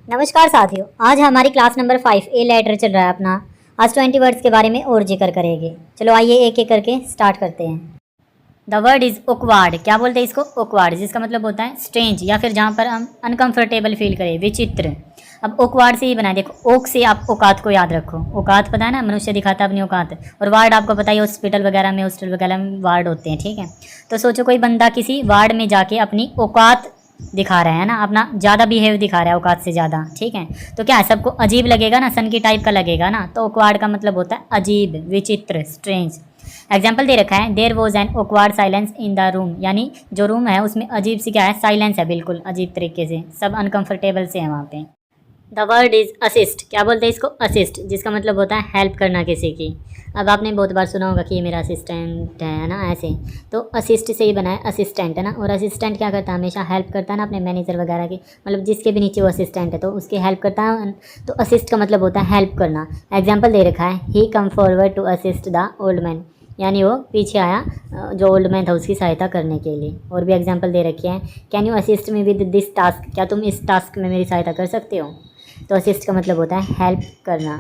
नमस्कार साथियों, आज हमारी क्लास नंबर 5 ए लेटर चल रहा है अपना। आज 20 वर्ड्स के बारे में और जिक्र करेंगे। चलो आइए एक एक करके स्टार्ट करते हैं। The word is awkward. क्या बोलते हैं इसको? ओकवार्ड, जिसका मतलब होता है स्ट्रेंज या फिर जहाँ पर हम अनकंफर्टेबल फील करें, विचित्र। अब ओकवार्ड से ही बनाए, देखो ओक से आप औकात को याद रखो। औकात पता है ना, मनुष्य दिखाता है अपनी औकात। और वार्ड आपको पता ही, हॉस्पिटल वगैरह में, हॉस्टल वगैरह में वार्ड होते हैं, ठीक है। तो सोचो कोई बंदा किसी वार्ड में जाके अपनी औकात दिखा रहा है ना, अपना ज़्यादा बिहेव दिखा रहा है औकात से ज़्यादा, ठीक है। तो क्या है, सबको अजीब लगेगा ना, सन की टाइप का लगेगा ना। तो ओकवार्ड का मतलब होता है अजीब, विचित्र, स्ट्रेंज। एग्जाम्पल दे रखा है, there was an awkward silence in the room, यानी जो रूम है उसमें अजीब सी क्या है, साइलेंस है, बिल्कुल अजीब तरीके से, सब अनकंफर्टेबल से हैं वहाँ पे। The word is assist. क्या बोलते हैं इसको? असिस्ट, जिसका मतलब होता है हेल्प करना किसी की। अब आपने बहुत बार सुना होगा कि ये मेरा असिस्टेंट है ना, ऐसे। तो असिस्ट से ही बना है असिस्टेंट, है ना। और असिस्टेंट क्या करता है, हमेशा हेल्प करता है ना अपने मैनेजर वगैरह की, मतलब जिसके भी नीचे वो असिस्टेंट है तो उसकी हेल्प करता है। तो असिस्ट का मतलब होता है हेल्प करना। एग्जाम्पल दे रखा है, he come forward to assist the old man, यानी वो पीछे आया जो ओल्ड मैन था उसकी सहायता करने के लिए। और भी एग्जाम्पल दे रखे हैं, can you assist me with this task, क्या तुम इस टास्क में मेरी सहायता कर सकते हो। तो असिस्ट का मतलब होता है हेल्प करना।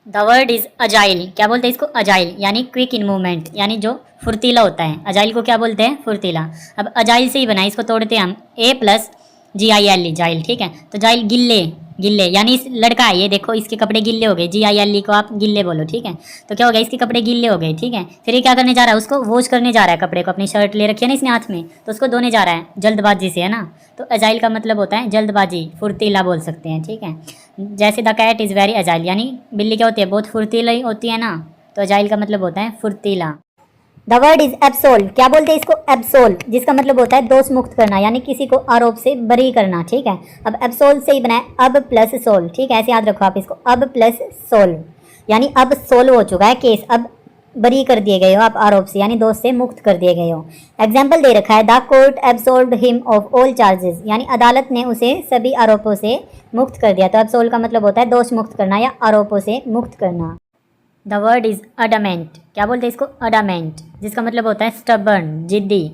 The word is agile. क्या बोलते हैं इसको? अजाइल, यानी क्विक इन मूवमेंट, यानी जो फुर्तीला होता है। अजाइल को क्या बोलते हैं? फुर्तीला। अब अजाइल से ही बनाए, इसको तोड़ते हैं हम, A+GILE, जाइल, ठीक है। तो जाइल गिल्ले, गिल्ले यानी इस लड़का है ये, देखो इसके कपड़े गिल्ले हो गए, GILE को आप गिल्ले बोलो, ठीक है। तो क्या हो गया, इसके कपड़े गिल्ले हो गए, ठीक है। फिर ये क्या करने जा रहा है, उसको वॉश करने जा रहा है कपड़े को, अपनी शर्ट ले रखी है ना इसने हाथ में, तो उसको धोने जा रहा है जल्दबाजी से, है ना। तो अजाइल का मतलब होता है जल्दबाजी, फुर्तीला बोल सकते हैं, ठीक है। जैसे the cat is very agile, यानी बिल्ली क्या होती है, बहुत फुर्तीली होती है ना। तो अजाइल का मतलब होता है फुर्तीला। The word is absolve. क्या बोलते हैं इसको? एब्सोल्व, जिसका मतलब होता है दोष मुक्त करना, यानी किसी को आरोप से बरी करना, ठीक है। अब एब्सोल्व से ही बना है अब प्लस सोल्व, ठीक है, ऐसे याद रखो आप इसको, अब प्लस सोल्व, यानी अब सोल्व हो चुका है केस, अब बरी कर दिए गए हो आप आरोप से, यानी दोष से मुक्त कर दिए गए हो। एग्जाम्पल दे रखा है, the court absolved him of all charges, यानी अदालत ने उसे सभी आरोपों से मुक्त कर दिया। तो एब्सोल्व का मतलब होता है दोष मुक्त करना या आरोपों से मुक्त करना। The word is adamant. क्या बोलते हैं इसको? अडामेंट, जिसका मतलब होता है स्टबर्न, जिद्दी,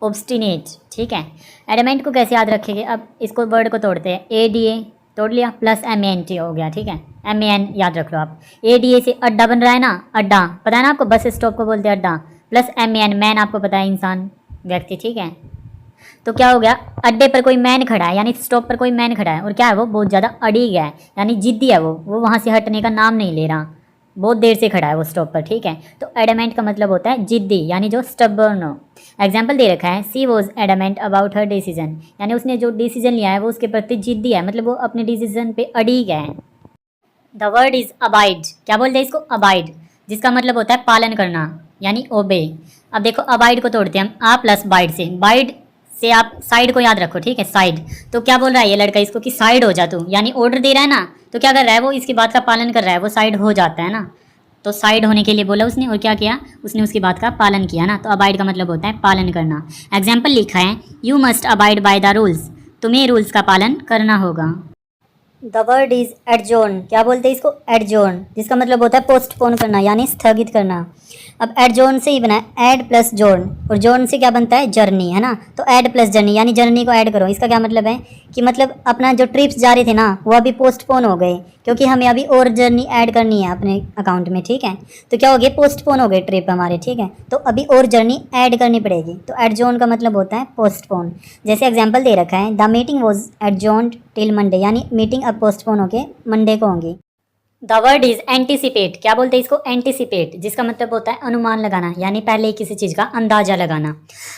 ऑब्स्टिनेट, ठीक है। एडामेंट को कैसे याद रखेंगे? अब इसको वर्ड को तोड़ते हैं, ADA तोड़ लिया, प्लस MANT हो गया, ठीक है। MAN याद रख लो आप। ADA से अड्डा बन रहा है ना, अड्डा पता है ना आपको, बस स्टॉप को बोलते हैं अड्डा, प्लस MAN, मैन आपको पता है इंसान, व्यक्ति, ठीक है। तो क्या हो गया, अड्डे पर कोई मैन खड़ा है, यानी स्टॉप पर कोई मैन खड़ा है, और क्या है वो बहुत ज़्यादा अड़ी गया है, यानी जिद्दी है वो वहाँ से हटने का नाम नहीं ले रहा, बहुत देर से खड़ा है वो स्टॉप पर, ठीक है। तो एडामेंट का मतलब होता है जिद्दी, यानी जो स्टबर्न हो। एग्जाम्पल दे रखा है, she was adamant about her decision, यानी उसने जो डिसीजन लिया है वो उसके प्रति जिद्दी है, मतलब वो अपने डिसीजन पे अड़ी गया है। The word is abide. क्या बोलते हैं इसको? अबाइड, जिसका मतलब होता है पालन करना, यानी ओबे। अब देखो अबाइड को तोड़ते हैं हम, आ प्लस बाइड से। बाइड से आप साइड को याद रखो, ठीक है, साइड। तो क्या बोल रहा है ये लड़का इसको कि साइड हो जा तू, यानी ऑर्डर दे रहा है ना, तो क्या कर रहा है वो, इसकी बात का पालन कर रहा है, वो साइड हो जाता है ना। तो साइड होने के लिए बोला उसने, और क्या किया उसने, उसकी बात का पालन किया ना। तो अबाइड का मतलब होता है पालन करना। एग्जाम्पल लिखा है, you must abide by the rules, तुम्हें रूल्स का पालन करना होगा। The word is adjourn. क्या बोलते हैं इसको? एडजोर्न, जिसका मतलब होता है पोस्टपोन करना, यानी स्थगित करना। अब एडजोर्न से ही बना है ऐड प्लस जोर्न, और जोर्न से क्या बनता है? जर्नी, है ना। तो ऐड प्लस जर्नी, यानी जर्नी को ऐड करो। इसका क्या मतलब है कि मतलब अपना जो ट्रिप्स जा रहे थे ना वो अभी पोस्टपोन हो गए, क्योंकि हमें अभी और जर्नी ऐड करनी है अपने अकाउंट में, ठीक है। तो क्या हो गया, पोस्टपोन हो गए ट्रिप हमारे, ठीक है। तो अभी और जर्नी ऐड करनी पड़ेगी। तो एडजोर्न का मतलब होता है पोस्टपोन। जैसे एग्जाम्पल दे रखा है, the meeting was adjourned till Monday, यानी मीटिंग अब पोस्टपोन होके मंडे को होगी। The word is anticipate. क्या बोलते हैं इसको? एंटिसिपेट, जिसका मतलब होता है अनुमान लगाना, यानी पहले ही किसी चीज़ का अंदाजा लगाना।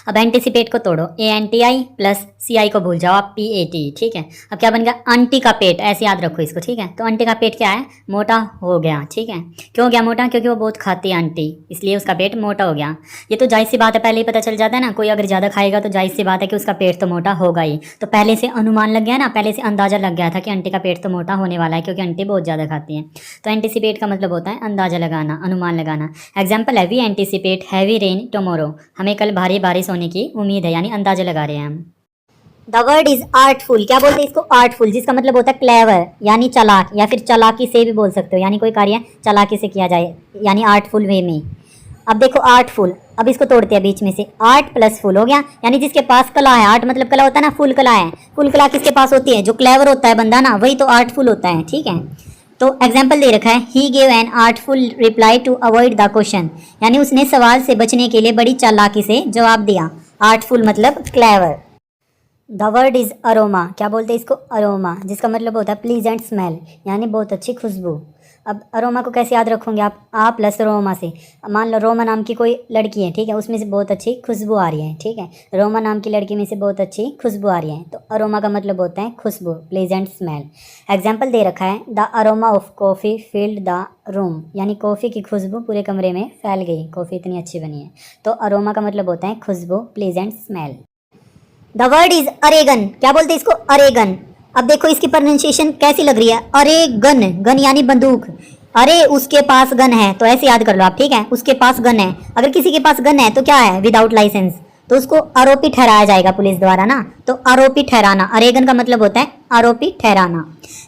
अब एंटिसिपेट को तोड़ो, ANTI प्लस CI को भूल जाओ आप, PAT, ठीक है। अब क्या बन गया? आंटी का पेट, ऐसे याद रखो इसको, ठीक है। तो आंटी का पेट क्या है? मोटा हो गया, ठीक है। क्यों हो गया मोटा? क्योंकि वो बहुत खाती है आंटी, इसलिए उसका पेट मोटा हो गया। ये तो जाहिर सी बात है, पहले ही पता चल जाता है ना, कोई अगर ज़्यादा खाएगा तो जाहिर सी बात है कि उसका पेट तो मोटा होगा ही। तो पहले से अनुमान लग गया ना, पहले से अंदाजा लग गया था कि आंटी का पेट तो मोटा होने वाला है, क्योंकि आंटी बहुत ज़्यादा खाती है। तो एंटिसिपेट का मतलब होता है अंदाजा लगाना, अनुमान लगाना। एग्जाम्पल है, we anticipate heavy rain tomorrow, हमें कल भारी बारिश होने की उम्मीद है, यानी अंदाजा लगा रहे हैं हम। The word is artful. क्या बोलते हैं इसको? आर्टफुल, जिसका मतलब होता है क्लेवर, यानी चालाक, या फिर चालाकी से भी बोल सकते हो, यानी कोई कार्य चालाकी से किया जाए, यानी आर्टफुल वे में। अब देखो आर्टफुल, अब इसको तोड़ते हैं बीच में से, आर्ट प्लस फुल हो गया, यानी जिसके पास कला है, आर्ट मतलब कला होता है ना, फुल कला है, फुल कला किसके पास होती है, जो क्लेवर होता है बंदा ना, वही तो आर्टफुल होता है, ठीक है। तो एग्जाम्पल दे रखा है, he gave an artful reply to avoid the question, यानी उसने सवाल से बचने के लिए बड़ी चालाकी से जवाब दिया। आर्टफुल मतलब clever. The word is aroma, क्या बोलते हैं इसको, अरोमा, जिसका मतलब होता है प्लीजेंट स्मेल, यानी बहुत अच्छी खुशबू। अब अरोमा को कैसे याद रखोगे आप, आ प्लस रोमा से। मान लो रोमा नाम की कोई लड़की है, ठीक है, उसमें से बहुत अच्छी खुशबू आ रही है, ठीक है, रोमा नाम की लड़की में से बहुत अच्छी खुशबू आ रही है, तो अरोमा का मतलब होता है खुशबू, प्लेजेंट स्मेल। एग्जाम्पल दे रखा है, the aroma of coffee filled the room, यानी कॉफ़ी की खुशबू पूरे कमरे में फैल गई, कॉफ़ी इतनी अच्छी बनी है। तो अरोमा का मतलब होता है खुशबू, pleasant smell. The word is arrogant, क्या बोलते हैं इसको, अरेगन। अब देखो इसकी प्रोनाउंसिएशन कैसी लग रही है, अरे गन, गन यानी बंदूक, अरे उसके पास गन है, तो ऐसे याद कर लो आप, ठीक है, उसके पास गन है। अगर किसी के पास गन है तो क्या है, विदाउट लाइसेंस, तो उसको आरोपी ठहराया जाएगा पुलिस द्वारा ना, तो आरोपी ठहराना, अरेगन का मतलब होता है आरोपी ठहराना।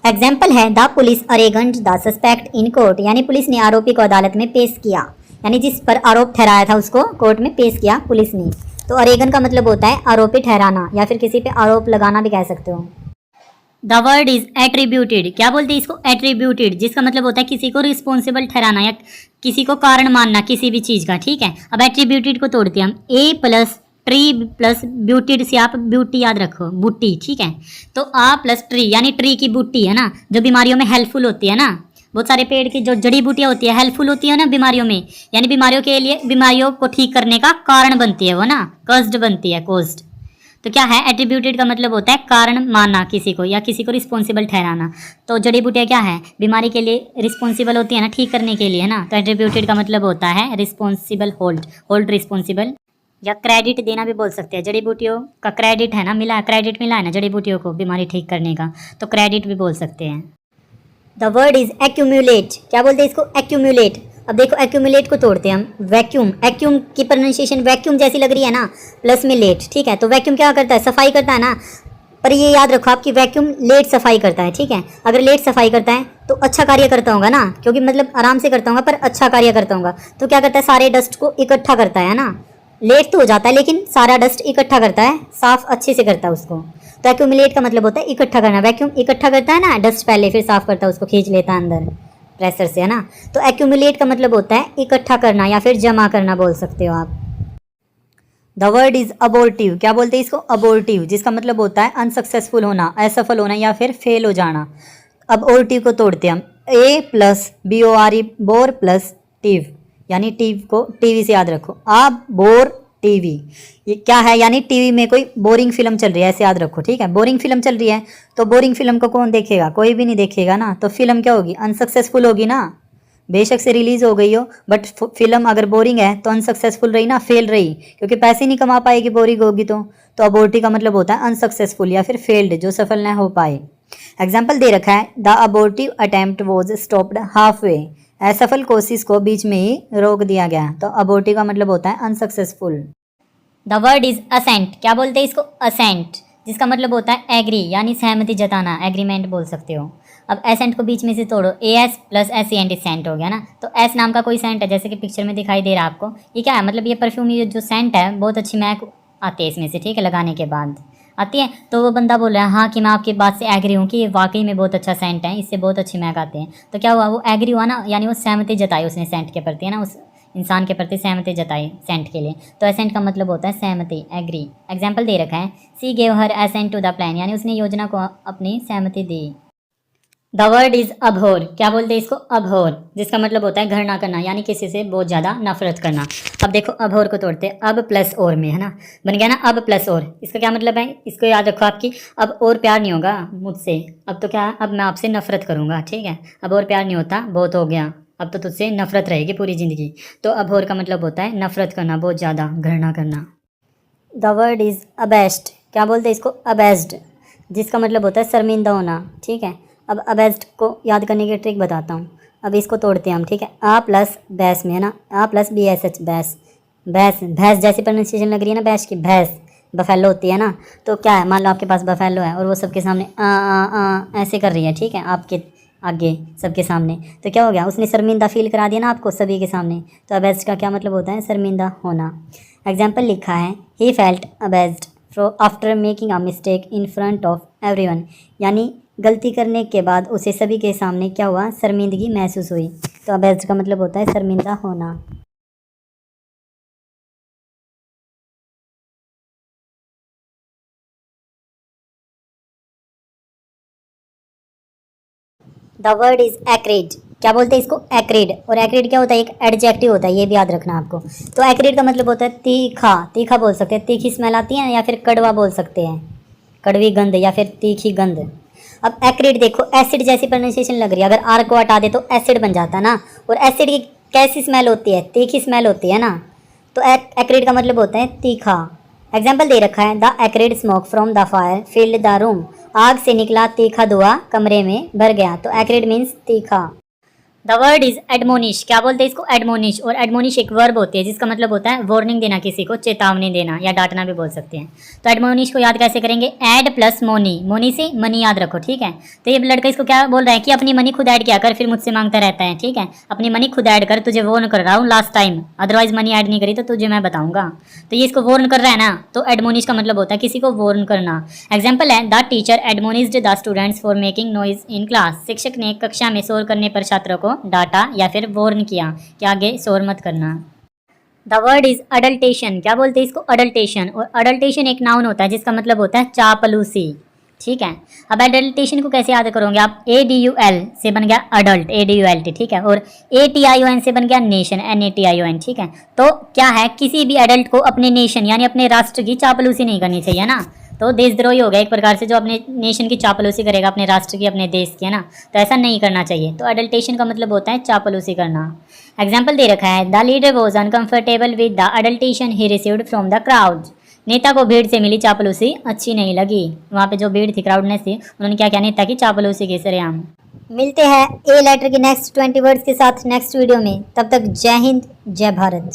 एग्जाम्पल है, the police Oregon the suspect in court, यानी पुलिस ने आरोपी को अदालत में पेश किया, यानी जिस पर आरोप ठहराया था उसको कोर्ट में पेश किया पुलिस ने। तो अरेगन का मतलब होता है आरोपी ठहराना, या फिर किसी पे आरोप लगाना भी कह सकते हो। द वर्ड इज एट्रीब्यूटेड, क्या बोलते हैं इसको, एट्रीब्यूटेड, जिसका मतलब होता है किसी को रिस्पॉन्सिबल ठहराना या किसी को कारण मानना किसी भी चीज़ का, ठीक है। अब एट्रीब्यूटेड को तोड़ते हैं हम, ए प्लस ट्री प्लस ब्यूटेड से आप ब्यूटी याद रखो, बूटी, ठीक है, तो आ प्लस ट्री, यानी ट्री की बूटी है ना, जो बीमारियों में हेल्पफुल होती है ना, बहुत सारे पेड़ की जो जड़ी बूटियाँ होती है हेल्पफुल होती है ना बीमारियों में, यानी बीमारियों के लिए, बीमारियों को ठीक करने का कारण बनती है वो ना, कॉज्ड बनती है, कॉज्ड। तो क्या है, एट्रीब्यूटेड का मतलब होता है कारण मानना किसी को या किसी को रिस्पॉन्सिबल ठहराना। तो जड़ी बूटियाँ क्या है, बीमारी के लिए रिस्पॉन्सिबल होती है ना, ठीक करने के लिए ना, तो एट्रीब्यूटेड का मतलब होता है रिस्पॉन्सिबल, होल्ड, होल्ड रिस्पॉन्सिबल, या क्रेडिट देना भी बोल सकते हैं। जड़ी बूटियों का क्रेडिट है ना, मिला, क्रेडिट मिला है ना जड़ी बूटियों को बीमारी ठीक करने का, तो क्रेडिट भी बोल सकते हैं। द वर्ड इज एक्यूमुलेट, क्या बोलते हैं इसको, एक्यूमुलेट। अब देखो एक्यूमुलेट को तोड़ते हैं हम, वैक्यूम, एक्यूम की प्रोनाउंसिएशन वैक्यूम जैसी लग रही है ना, प्लस में लेट, ठीक है, तो वैक्यूम क्या करता है, सफाई करता है ना, पर ये याद रखो आपकी वैक्यूम लेट सफाई करता है, ठीक है। अगर लेट सफाई करता है तो अच्छा कार्य करता होगा ना, क्योंकि मतलब आराम से करता होगा पर अच्छा कार्य करता होगा, तो क्या करता है, सारे डस्ट को इकट्ठा करता है ना, लेट तो हो जाता है लेकिन सारा डस्ट इकट्ठा करता है, साफ अच्छे से करता है उसको। तो एक्यूमुलेट का मतलब होता है इकट्ठा करना, वैक्यूम इकट्ठा करता है ना डस्ट, पहले फिर साफ करता है उसको, खींच लेता है अंदर प्रेशर से, है ना। तो एक्यूमुलेट का मतलब होता है इकट्ठा करना या फिर जमा करना बोल सकते हो आप। द वर्ड इज अबोर्टिव, क्या बोलते हैं इसको, अबोर्टिव, जिसका मतलब होता है अनसक्सेसफुल होना, असफल होना या फिर फेल हो जाना। अब ओर्टिव को तोड़ते हम, A plus B O R E, bore plus टीव, यानी टीव को टीवी से याद रखो, आप बोर टीवी, ये क्या है, यानी टीवी में कोई बोरिंग फिल्म चल रही है, ऐसे याद रखो, ठीक है। बोरिंग फिल्म चल रही है तो बोरिंग फिल्म को कौन देखेगा, कोई भी नहीं देखेगा ना, तो फिल्म क्या होगी, अनसक्सेसफुल होगी ना, बेशक से रिलीज हो गई हो बट फिल्म अगर बोरिंग है तो अनसक्सेसफुल रही ना, फेल रही, क्योंकि पैसे नहीं कमा पाएगी बोरिंग होगी तो अबोर्टिव का मतलब होता है अनसक्सेसफुल या फिर फेल्ड, जो सफल न हो पाए। एग्जाम्पल दे रखा है, the abortive attempt was stopped half way, असफल कोशिश को बीच में ही रोक दिया गया, तो अबोर्टिव का मतलब होता है unsuccessful. The word is assent, क्या बोलते हैं इसको, असेंट, जिसका मतलब होता है एग्री, यानी सहमति जताना, एग्रीमेंट बोल सकते हो। अब एसेंट को बीच में से तोड़ो, A S plus S E ant sent हो गया ना, तो एस नाम का कोई सेंट है, जैसे कि पिक्चर में दिखाई दे रहा है आपको, ये क्या है, मतलब ये परफ्यूम, ये जो सेंट है बहुत अच्छी महक आती है इसमें से, ठीक है, लगाने के बाद आती है। तो वो बंदा बोल रहा है हाँ कि मैं आपकी बात से एग्री हूँ कि ये वाकई में बहुत अच्छा सेंट है, इससे बहुत अच्छी महक आते हैं। तो क्या हुआ, वो एग्री हुआ ना, यानी वो सहमति जताई उसने सेंट के प्रति, है ना, उस इंसान के प्रति सहमति जताई सेंट के लिए। तो एसेंट का मतलब होता है सहमति, एग्री। एग्जाम्पल दे रखा है, she gave her assent to the plan, यानी उसने योजना को अपनी सहमति दी। द वर्ड इज अभोर, क्या बोलते हैं इसको, अभोर, जिसका मतलब होता है घृणा करना, यानी किसी से बहुत ज़्यादा नफरत करना। अब देखो अभोर को तोड़ते हैं, अब प्लस और में, है ना, बन गया ना अब प्लस और, इसका क्या मतलब है, इसको याद रखो आपकी, अब और प्यार नहीं होगा मुझसे, अब तो क्या, अब मैं आपसे नफरत करूँगा, ठीक है, अब और प्यार नहीं होता, बहुत हो गया, अब तो तुझसे नफरत रहेगी पूरी ज़िंदगी। तो अभोर का मतलब होता है नफरत करना, बहुत ज़्यादा घृणा करना। द वर्ड इज़ अबेस्ट, क्या बोलते हैं इसको, अबेस्ड, जिसका मतलब होता है शर्मिंदा होना, ठीक है। अब अबेस्ट को याद करने की ट्रिक बताता हूँ। अब इसको तोड़ते हैं हम, ठीक है, आ प्लस बैस में, है ना, आ प्लस बी एस एच, बैस, भैंस, भैंस जैसी प्रोनाउंसिएशन लग रही है ना बैस की, भैंस, बफेलो होती है ना, तो क्या है, मान लो आपके पास बफेलो है और वो सबके सामने आ ऐसे कर रही है, ठीक है, आपके आगे सबके सामने, तो क्या हो गया, उसने शर्मिंदा फील करा दिया ना आपको सभी के सामने। तो अबेस्ड का क्या मतलब होता है, शर्मिंदा होना। एग्जाम्पल लिखा है, he felt abased after making a mistake in front of everyone, यानी गलती करने के बाद उसे सभी के सामने क्या हुआ, शर्मिंदगी महसूस हुई। तो अबेस्ड का मतलब होता है शर्मिंदा होना। द वर्ड इज एक्रिड, क्या बोलते हैं इसको, एक्रिड। और एक्रिड क्या होता है, एक एडजेक्टिव होता है, ये भी याद रखना आपको। तो एक्रिड का मतलब होता है तीखा, तीखा बोल सकते हैं, तीखी स्मेल आती है, या फिर कड़वा बोल सकते हैं, कड़वी गंध या फिर तीखी गंध। अब एक्रिड देखो, एसिड जैसी प्रोनाउंसिएशन लग रही है, अगर आर को हटा दे तो एसिड बन जाता है ना। और एसिड की कैसी स्मेल होती है, तीखी स्मेल होती है ना। तो एक्रिड का मतलब होता है तीखा। एग्जाम्पल दे रखा है, the acrid smoke from the fire filled the room, आग से निकला तीखा धुआं कमरे में भर गया। तो एक्रिड मीन्स तीखा। द वर्ड इज एडमोनिश, क्या बोलते हैं इसको, एडमोनिश। और एडमोनिश एक वर्ब होती है जिसका मतलब होता है वार्निंग देना, किसी को चेतावनी देना या डांटना भी बोल सकते हैं। तो एडमोनिश को याद कैसे करेंगे, एड प्लस मोनी, मोनी से मनी याद रखो, ठीक है। तो ये लड़का इसको क्या बोल रहा है कि अपनी मनी खुद ऐड किया कर, फिर मुझसे मांगता रहता है, ठीक है। अपनी मनी खुद ऐड कर, तुझे वार्न कर रहा हूँ last time, otherwise money add नहीं करी तो तुझे मैं बताऊंगा। तो ये इसको वार्न कर रहा है ना, तो एडमोनिश का मतलब होता है किसी को वार्न करना। एग्जाम्पल है, the teacher admonished the students for making noise in class, शिक्षक ने कक्षा में शोर करने पर छात्रों को डांटा या फिर वार्न किया कि आगे शोर मत करना। द वर्ड इज अडल्टेशन, क्या बोलते हैं इसको, अडल्टेशन। और अडल्टेशन एक नाउन होता है जिसका मतलब होता है चापलूसी, ठीक है। अब अडल्टेशन को कैसे याद करोगे आप, ADUL से बन गया अडल्ट, ADULT, ठीक है। और ATION से बन गया नेशन, NATION, ठीक है। तो क्या है, किसी भी एडल्ट को अपने नेशन यानी अपने राष्ट्र की चापलूसी नहीं करनी चाहिए ना। तो देशद्रोही हो गया एक प्रकार से, जो अपने नेशन की चापलूसी करेगा, अपने राष्ट्र की, अपने देश की, है ना। तो ऐसा नहीं करना चाहिए। तो अडल्टेशन का मतलब होता है चापलूसी करना। एग्जाम्पल दे रखा है, the leader was uncomfortable with the adulation he received from the crowd, नेता को भीड़ से मिली चापलूसी अच्छी नहीं लगी। वहाँ पे जो भीड़ थी, क्राउडनेस थी, उन्होंने क्या किया, नेता की चापलूसी की सरेआम। मिलते हैं ए लेटर के नेक्स्ट 20 वर्ड्स के साथ नेक्स्ट वीडियो में, तब तक जय हिंद जय भारत।